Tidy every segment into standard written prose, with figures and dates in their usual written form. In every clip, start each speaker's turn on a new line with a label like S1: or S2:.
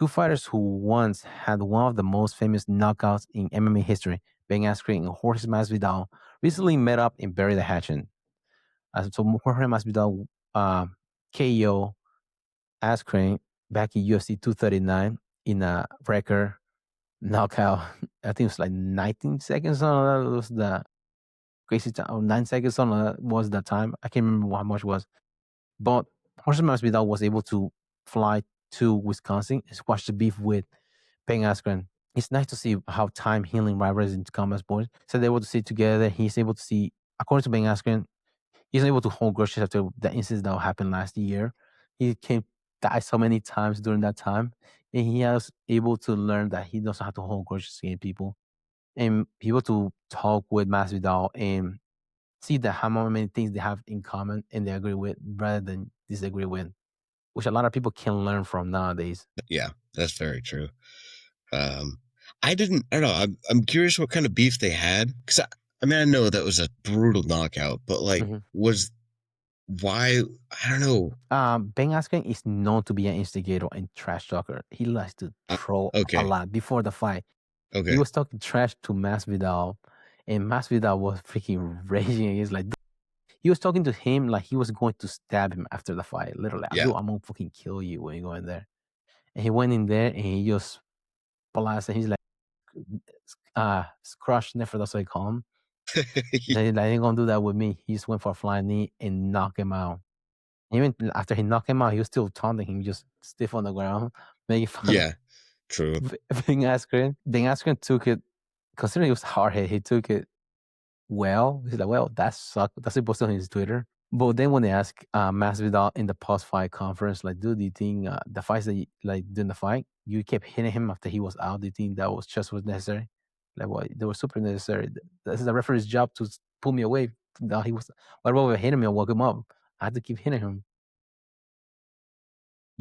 S1: Two fighters who once had one of the most famous knockouts in MMA history, Ben Askren and Jorge Masvidal, recently met up and buried the hatchet. So Jorge Masvidal KO Askren back in UFC 239 in a record knockout. I think it was like 19 seconds on that was the crazy time. Or 9 seconds on that was the time. I can't remember how much it was. But Jorge Masvidal was able to fly to Wisconsin and squash the beef with Ben Askren. It's nice to see how time healing rivalries into combat sports. So they're able to sit together. He's able to see, according to Ben Askren, he's able to hold grudges after the incidents that happened last year. He came die so many times during that time, and he was able to learn that he doesn't have to hold grudges against people, and be able to talk with Masvidal and see that how many things they have in common and they agree with rather than disagree with, which a lot of people can learn from nowadays.
S2: Yeah, that's very true. Um, I don't know. I'm curious what kind of beef they had. Because I mean, I know that was a brutal knockout, but like,
S1: Mhm.
S2: why? I don't know.
S1: Ben Askren is known to be an instigator and trash talker. He likes to troll a
S2: Okay.
S1: lot before the fight. He
S2: Okay.
S1: was talking trash to Masvidal, and Masvidal was freaking raging. He's like, he was talking to him like he was going to stab him after the fight. Literally,
S2: Yeah.
S1: dude, I'm gonna fucking kill you when you go in there. And he went in there and he just blasted. He's like, crush never. That's what I call him. He's like, "They ain't gonna do that with me." He just went for a flying knee and knocked him out. Even after he knocked him out, he was still taunting him, just stiff on the ground, making fun of
S2: Yeah. True.
S1: Ben Askren. Ben Askren took it, considering he was hard hit, he took it well. He's like, well, that sucked. That's what he posted on his Twitter. But then when they asked Masvidal in the post-fight conference, like, dude, do you think the fights that like during the fight, you kept hitting him after he was out? Do you think that was necessary? Like, well, they were super necessary. This is the referee's job to pull me away. Now he was, what about hitting me and woke him up? I had to keep hitting him.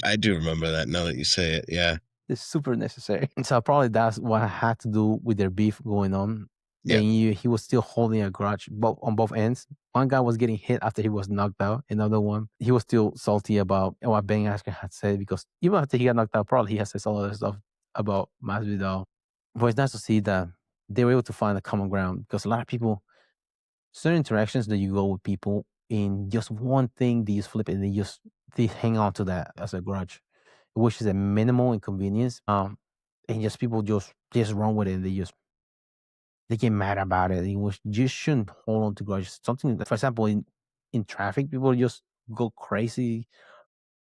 S2: I do remember that now that you say it. Yeah.
S1: It's super necessary. And so probably that's what had to do with their beef going on.
S2: Yeah.
S1: And he was still holding a grudge on both ends. One guy was getting hit after he was knocked out. Another one, he was still salty about what Ben Askren had said because even after he got knocked out, probably he has said some other stuff about Masvidal. But it's nice to see that they were able to find a common ground because a lot of people, certain interactions that you go with people in just one thing, they just flip it and they hang on to that as a grudge, which is a minimal inconvenience. And just people just run with it. And they get mad about it. Which just shouldn't hold on to grudges. Something that, for example, in traffic, people just go crazy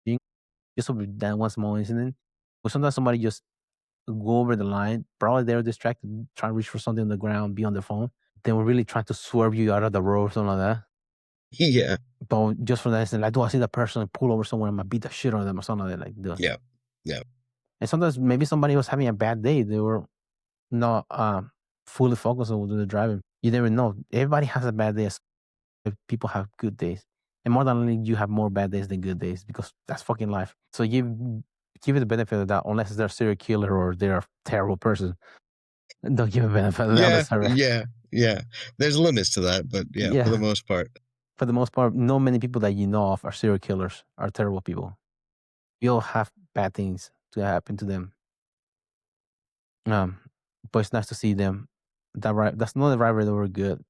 S1: just over that one small incident. But sometimes somebody just go over the line. Probably they're distracted, trying to reach for something on the ground, be on their phone. They were really trying to swerve you out of the road or something like that.
S2: Yeah.
S1: But just for that instant, like, do I see that person pull over somewhere? I'm gonna beat the shit out of them or something like that. Like, dude.
S2: Yeah. Yeah.
S1: And sometimes maybe somebody was having a bad day. They were not fully focused on the driving. You never know. Everybody has a bad day. People have good days, and more than likely, you have more bad days than good days because that's fucking life. So give it the benefit of that, unless they're a serial killer or they're a terrible person. Don't give a benefit of the other
S2: Yeah.
S1: side.
S2: Yeah. Yeah. There's limits to that, but yeah, for the
S1: Yeah,
S2: most part.
S1: for the most part, not many people that you know of are serial killers, are terrible people. We all have bad things to happen to them. Um, but it's nice to see them. That's another rivalry that were good.